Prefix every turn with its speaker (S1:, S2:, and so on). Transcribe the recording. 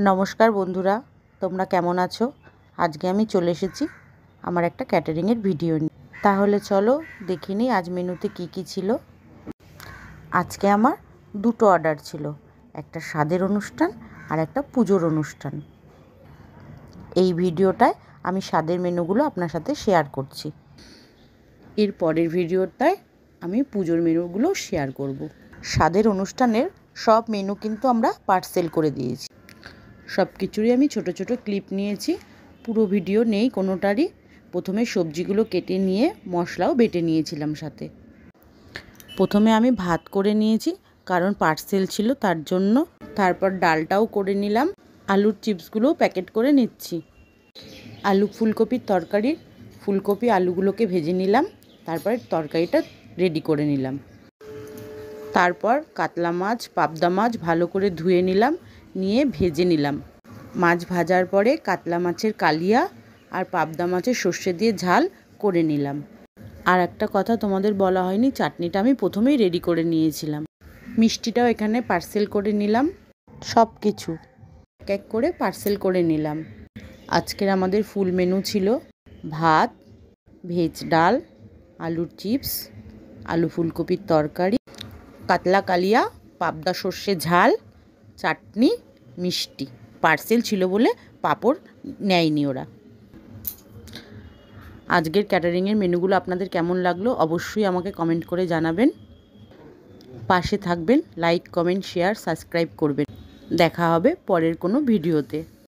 S1: নমস্কার বন্ধুরা, তোমরা কেমন আছো? আজকে আমি চলে এসেছি আমার একটা ক্যাটারিংয়ের ভিডিও নিয়ে। তাহলে চলো দেখে নিই আজ মেনুতে কি কি ছিল। আজকে আমার দুটো অর্ডার ছিল, একটা স্বাদের অনুষ্ঠান আর একটা পুজোর অনুষ্ঠান। এই ভিডিওটায় আমি স্বাদের মেনুগুলো আপনার সাথে শেয়ার করছি। এর পরের ভিডিওটায় আমি পুজোর মেনুগুলো শেয়ার করব। স্বাদের অনুষ্ঠানের সব মেনু কিন্তু আমরা পার্সেল করে দিয়েছি। সব কিছুরই আমি ছোট ছোট ক্লিপ নিয়েছি, পুরো ভিডিও নেই কোনোটারই। প্রথমে সবজিগুলো কেটে নিয়ে মশলাও বেটে নিয়েছিলাম সাথে। প্রথমে আমি ভাত করে নিয়েছি, কারণ পার্সেল ছিল তার জন্য। তারপর ডালটাও করে নিলাম, আলুর চিপসগুলোও প্যাকেট করে নিচ্ছি। আলু ফুলকপির তরকারি, ফুলকপি আলুগুলোকে ভেজে নিলাম, তারপরে তরকারিটা রেডি করে নিলাম। তারপর কাতলা মাছ, পাবদা মাছ ভালো করে ধুয়ে নিলাম, নিয়ে ভেজে নিলাম। মাছ ভাজার পরে কাতলা মাছের কালিয়া আর পাবদা মাছের সর্ষে দিয়ে ঝাল করে নিলাম। আর একটা কথা তোমাদের বলা হয়নি, চাটনিটা আমি প্রথমেই রেডি করে নিয়েছিলাম। মিষ্টিটাও এখানে পার্সেল করে নিলাম। সব কিছু এক এক করে পার্সেল করে নিলাম। আজকের আমাদের ফুল মেনু ছিল ভাত, ভেজ ডাল, আলুর চিপস, আলু ফুলকপির তরকারি, কাতলা কালিয়া, পাবদা সর্ষে ঝাল, চাটনি, মিষ্টি। পার্সেল ছিল বলে পাঁপড় নেয়নি ওরা। আজকের ক্যাটারিংয়ের মেনুগুলো আপনাদের কেমন লাগলো অবশ্যই আমাকে কমেন্ট করে জানাবেন। পাশে থাকবেন, লাইক, কমেন্ট, শেয়ার, সাবস্ক্রাইব করবেন। দেখা হবে পরের কোনো ভিডিওতে।